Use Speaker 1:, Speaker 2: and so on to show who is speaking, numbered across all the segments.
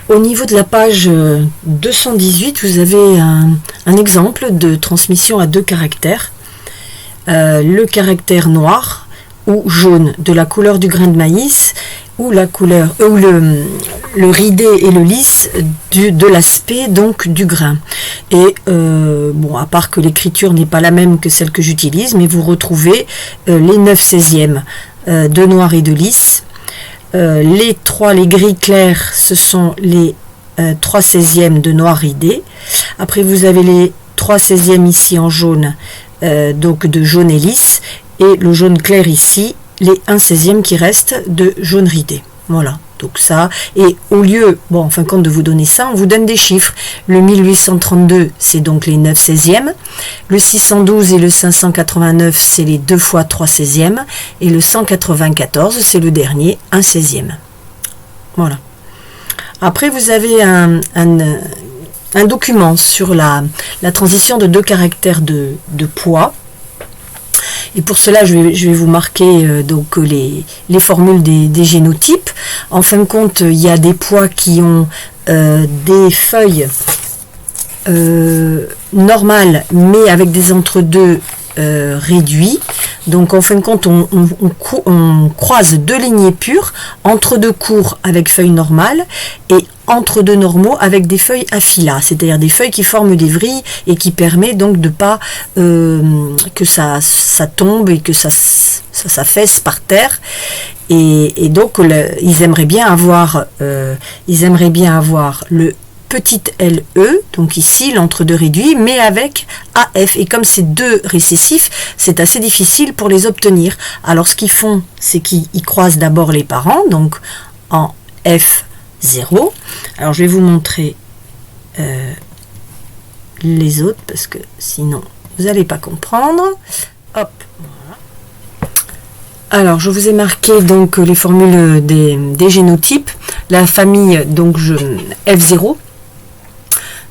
Speaker 1: Au niveau de la page 218, vous avez un exemple de transmission à 2 caractères. Le caractère noir ou jaune de la couleur du grain de maïs, ou la couleur ou le ridé et le lisse de l'aspect donc du grain. Et bon, à part que l'écriture n'est pas la même que celle que j'utilise, mais vous retrouvez les 9/16 de noir et de lisse. Les gris clairs, ce sont les 3/16 de noir ridé. Après, vous avez les 3/16 ici en jaune, donc de jaune et lisse, et le jaune clair ici, les 1/16 qui restent de jaune ridé. Voilà, donc ça, et au lieu, bon, en fin de compte, de vous donner ça, on vous donne des chiffres. Le 1832, c'est donc les 9/16, le 612 et le 589, c'est les 2 fois 3/16, et le 194, c'est le dernier, 1/16. Voilà. Après, vous avez un document sur la transition de 2 caractères de poids. Et pour cela, je vais vous marquer donc les formules des génotypes. En fin de compte, il y a des pois qui ont des feuilles normales, mais avec des entre-deux réduits. Donc en fin de compte, on croise 2 lignées pures, entre 2 courts avec feuilles normales et entre 2 normaux avec des feuilles à filat, c'est-à-dire des feuilles qui forment des vrilles et qui permet donc de pas que ça tombe et que ça s'affaisse par terre. Et donc ils aimeraient bien avoir le petit LE, donc ici l'entre-deux réduit, mais avec AF. Et comme c'est 2 récessifs, c'est assez difficile pour les obtenir. Alors ce qu'ils font, c'est qu'ils croisent d'abord les parents, donc en F0. Alors je vais vous montrer les autres, parce que sinon vous n'allez pas comprendre. Hop, voilà. Alors je vous ai marqué donc les formules des génotypes. La famille, donc F0.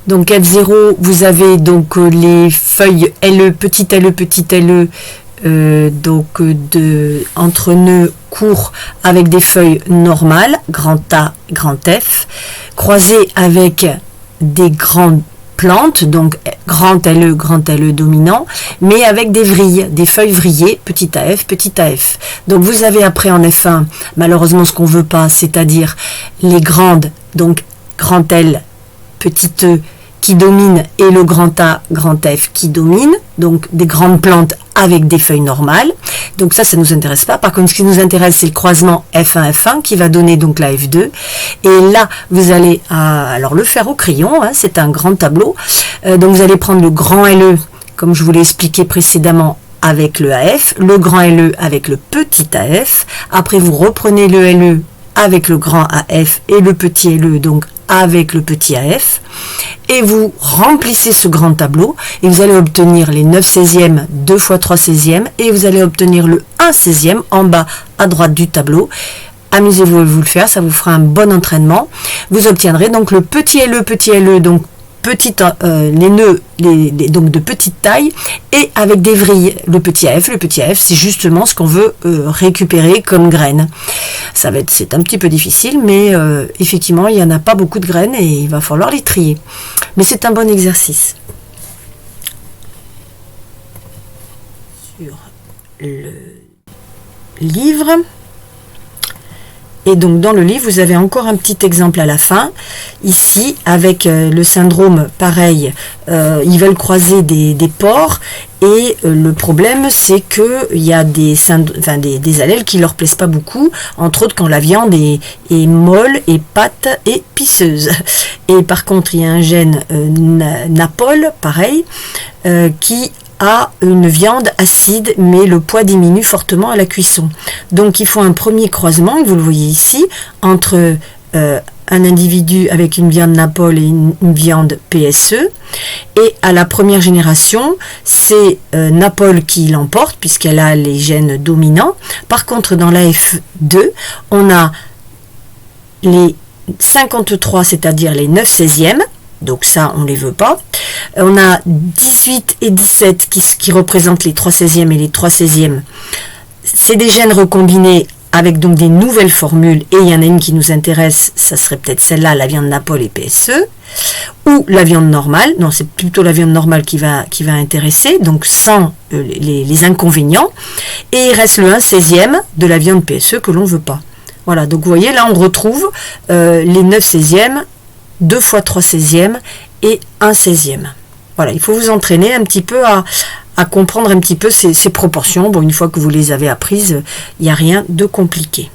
Speaker 1: Donc F0, vous avez donc les feuilles LE, petit LE, donc entre nœuds courts avec des feuilles normales, grand A, grand F, croisées avec des grandes plantes, donc grand LE dominant, mais avec des vrilles, des feuilles vrillées, petit AF. Donc vous avez après en F1, malheureusement ce qu'on veut pas, c'est-à-dire les grandes, donc grand L, petit E qui domine et le grand A, grand F qui domine, donc des grandes plantes avec des feuilles normales. Donc ça ne nous intéresse pas. Par contre, ce qui nous intéresse, c'est le croisement F1 qui va donner donc la F2. Et là, vous allez alors le faire au crayon, hein, c'est un grand tableau. Donc vous allez prendre le grand LE, comme je vous l'ai expliqué précédemment, avec le AF, le grand LE avec le petit AF. Après, vous reprenez le LE avec le grand AF et le petit LE, donc avec le petit AF, et vous remplissez ce grand tableau et vous allez obtenir les 9/16, 2 fois 3/16, et vous allez obtenir le 1/16 en bas à droite du tableau. Amusez-vous à vous le faire, ça vous fera un bon entraînement. Vous obtiendrez donc le petit LE, donc les nœuds donc de petite taille et avec des vrilles. Le petit AF, c'est justement ce qu'on veut récupérer comme graines. C'est un petit peu difficile, mais effectivement il n'y en a pas beaucoup de graines et il va falloir les trier, mais c'est un bon exercice. Sur le livre. Et donc dans le livre, vous avez encore un petit exemple à la fin, ici, avec le syndrome, pareil, ils veulent croiser des porcs, et le problème, c'est qu'il y a des allèles qui leur plaisent pas beaucoup, entre autres quand la viande est molle, et pâte, et pisseuse. Et par contre, il y a un gène NAPOL, pareil, qui a une viande acide, mais le poids diminue fortement à la cuisson. Donc il faut un premier croisement, vous le voyez ici, entre un individu avec une viande NAPOL et une viande PSE. Et à la première génération, c'est NAPOL qui l'emporte, puisqu'elle a les gènes dominants. Par contre, dans la F2, on a les 53, c'est-à-dire les 9/16, donc ça, on ne les veut pas. On a 18 et 17 qui représentent les 3/16 et les 3/16. C'est des gènes recombinés avec donc des nouvelles formules, et il y en a une qui nous intéresse, ça serait peut-être celle-là, la viande Napol et PSE, ou la viande normale, non c'est plutôt la viande normale qui va intéresser, donc sans les inconvénients, et il reste le 1/16e de la viande PSE que l'on ne veut pas. Voilà, donc vous voyez là on retrouve les 9/16e, 2 fois 3/16e et 1/16e. Voilà, il faut vous entraîner un petit peu à comprendre un petit peu ces proportions. Bon, une fois que vous les avez apprises, il n'y a rien de compliqué.